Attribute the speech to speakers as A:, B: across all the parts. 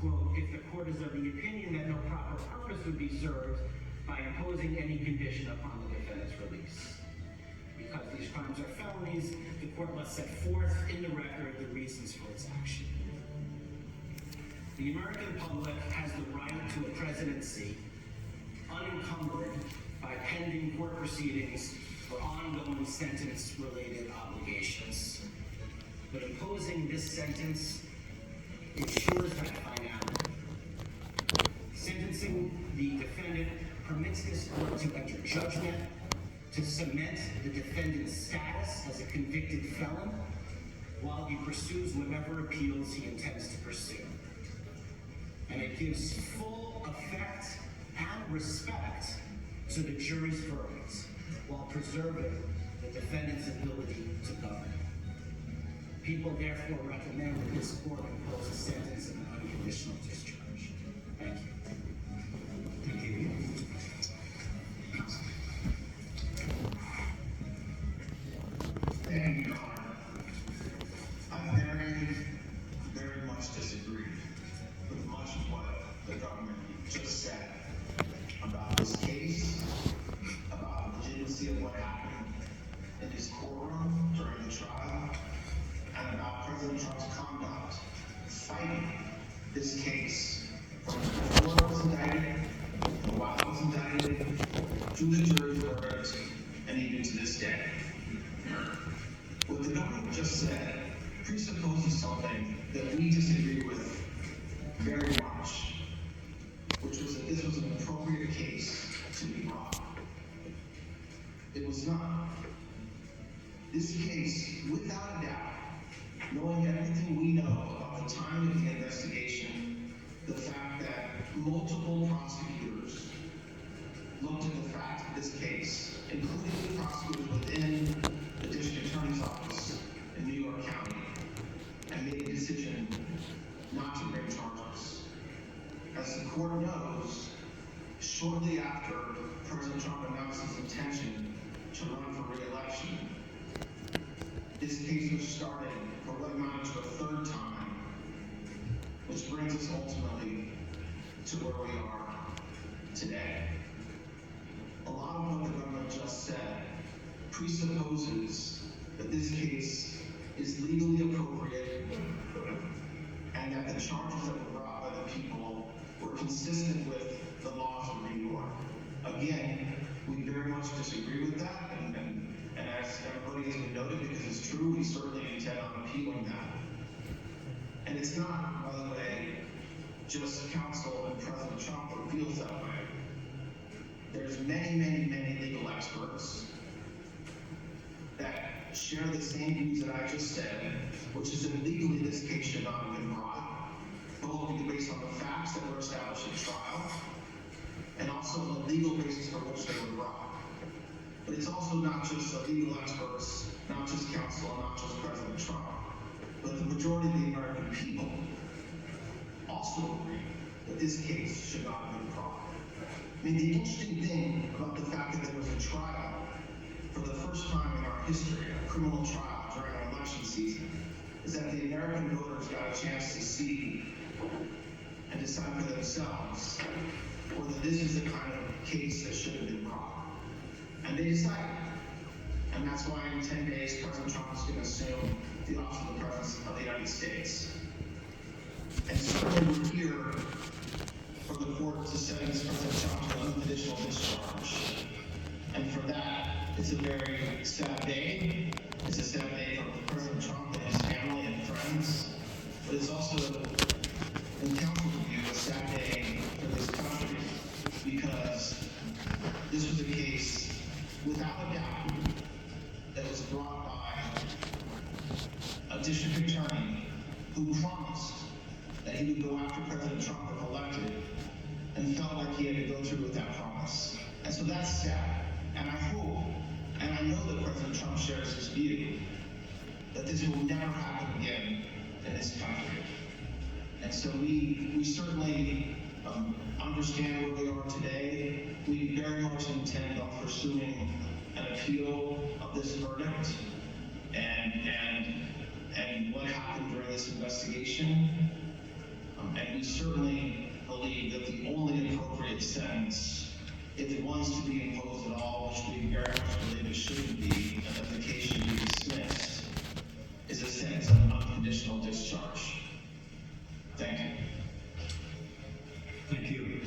A: quote, if the court is of the opinion that no proper purpose would be served by imposing any condition upon the defendant's release. Because these crimes are felonies, the court must set forth in the record the reasons for its action. The American public has the right to a presidency unencumbered by pending court proceedings or ongoing sentence-related obligations. But imposing this sentence ensures that finality. Sentencing the defendant permits this court to enter judgment, to cement the defendant's status as a convicted felon while he pursues whatever appeals he intends to pursue. And it gives full effect and respect to the jury's verdict while preserving the defendant's ability to govern. People therefore recommend that this court impose a sentence of an unconditional discharge. Thank you.
B: Thank you.
C: Thank you, Your Honor. I very much disagree with much of what the government just said about this case, about the legitimacy of what happened in his courtroom during the trial, and about President Trump's conduct fighting this case from before it was indicted, from while it was indicted, to the jury's verdict, and even to this day. What the government just said presupposes something that we disagree with very much, which was that this was an appropriate case to be brought. It was not. This case, without a doubt, knowing everything we know about the time of the investigation, the fact that multiple prosecutors looked at the fact of this case, including the prosecutors within the district attorney's office in New York County, and made a decision not to bring charges. As the court knows, shortly after President Trump announced his intention to run for re-election, this case was started for what amounted to a third time, which brings us ultimately to where we are today. A lot of what the government just said presupposes that this case is legally appropriate and that the charges that were brought by the people were consistent with the laws of New York. Again, we very much disagree with that, and as everybody has been noted, because it's true, we certainly intend on appealing that. And it's not, by the way, just counsel and President Trump who feels that way. There's many legal experts that share the same views that I just said, which is that legally this case should not have been brought, both based on the facts that were established at trial, and also the legal basis for which they were brought. But it's also not just the legal experts, not just counsel, and not just President Trump, but the majority of the American people also agree that this case should not have been brought. I mean, the interesting thing about the fact that there was a trial for the first time in our history, a criminal trial during an election season, is that the American voters got a chance to see and decide for themselves whether this is the kind of case that should have been brought. And they decided. And that's why in 10 days, President Trump is going to assume the office of the President of the United States. And certainly we're here for the court to sentence President Trump to an unconditional discharge. And for that, it's a very sad day. It's a sad day for President Trump and his family and friends. But it's also, in counsel's view, a sad day for this country, because this was a case, without a doubt, that was brought by a district attorney who promised that he would go after President Trump if elected, and felt like he had to go through with that promise. And so that's sad. And I hope, and I know that President Trump shares this view, that this will never happen again in this country. And so we certainly understand where we are today. We very much intend on pursuing an appeal of this verdict and what happened during this investigation. And we certainly believe that the only appropriate sentence, if it was to be imposed at all, which we very much believe it shouldn't be, and that the case should be dismissed, is a sentence of unconditional discharge. Thank you.
B: Thank you.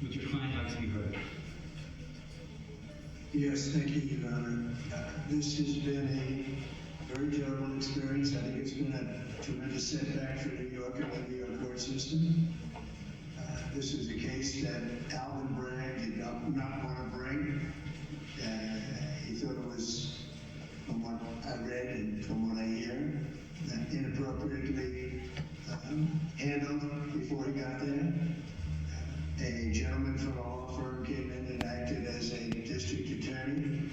B: Would your client like to be heard?
D: Yes, thank you, Your Honor. This has been a very terrible experience. I think it's been a tremendous setback for New York and the New York court system. This is a case that Alvin Bragg did not want to bring. He thought it was, from what I read and from what I hear, inappropriately handled before he got there. A gentleman from a law firm came in and acted as a district attorney,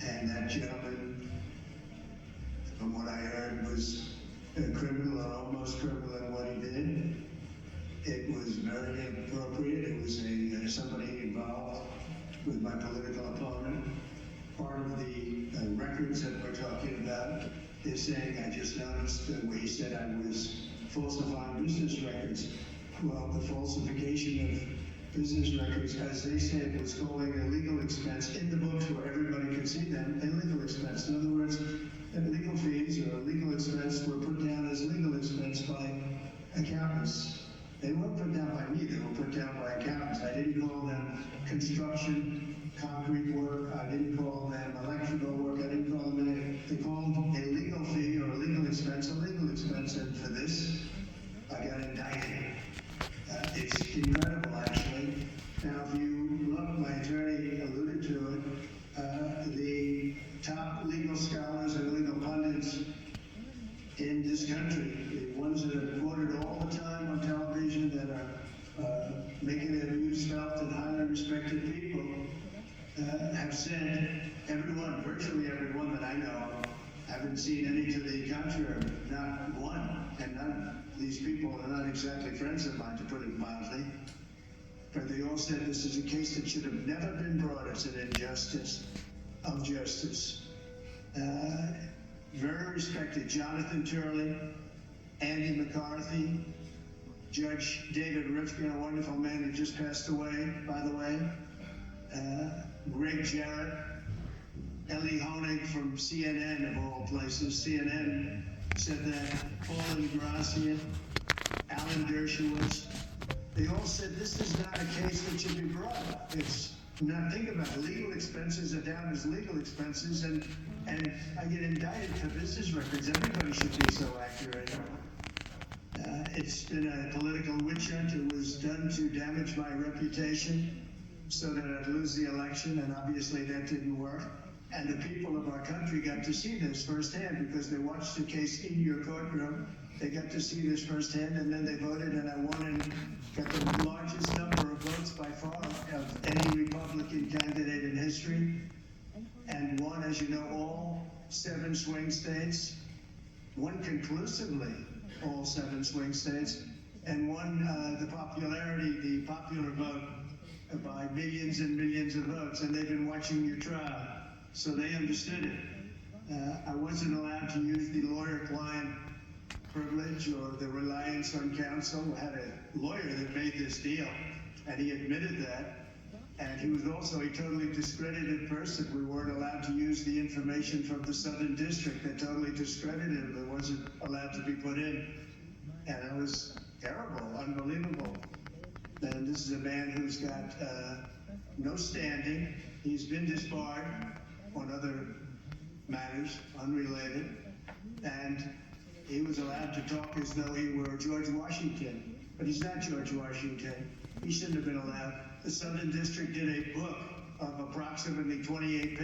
D: and that gentleman, from what I heard, was a criminal or almost criminal in what he did. It was very inappropriate. It was somebody involved with my political opponent. Part of the records that we're talking about, they're saying, I just noticed where he said I was falsifying business records. Well, the falsification of business records, as they said, was calling a legal expense in the books where everybody could see them, a legal expense. In other words, legal fees or legal expense were put down as legal expense by accountants. They weren't put down by me, they were put down by accountants. I didn't call them construction, concrete work, I didn't call them electrical work, I didn't call them anything. They called a legal fee or a legal expense, and for this, I got indicted. It's incredible, actually. Now, if you look, my attorney alluded to it, the top legal scholars and legal pundits in this country, the ones that are quoted all the time on television, that are making their views felt and highly respected people, have said, everyone, virtually everyone that I know, haven't seen any to the contrary, not one, and none. These people are not exactly friends of mine, to put it mildly, but they all said this is a case that should have never been brought as an injustice of justice. Very respected Jonathan Turley, Andy McCarthy, Judge David Rifkin, a wonderful man who just passed away, by the way, Greg Jarrett, Ellie Honig from CNN, of all places. CNN said that, Paul Ingracia, Alan Dershowitz, they all said this is not a case that should be brought. It's not, think about it, legal expenses are down as legal expenses, and I get indicted for business records. Everybody should be so accurate. It's been a political witch hunt. It was done to damage my reputation so that I'd lose the election, and obviously that didn't work. And the people of our country got to see this firsthand because they watched the case in your courtroom. They got to see this firsthand, and then they voted, and I won and got the largest number of votes by far of any Republican candidate in history, and won, as you know, all 7 swing states, won conclusively all 7 swing states, and won the popular vote by millions and millions of votes, and they've been watching your trial. So they understood it. I wasn't allowed to use the lawyer-client privilege or the reliance on counsel. I had a lawyer that made this deal, and he admitted that. And he was also a totally discredited person. We weren't allowed to use the information from the Southern District that totally discredited him. It wasn't allowed to be put in. And it was terrible, unbelievable. And this is a man who's got no standing. He's been disbarred on other matters, unrelated, and he was allowed to talk as though he were George Washington, but he's not George Washington. He shouldn't have been allowed. The Southern District did a book of approximately 28 pages.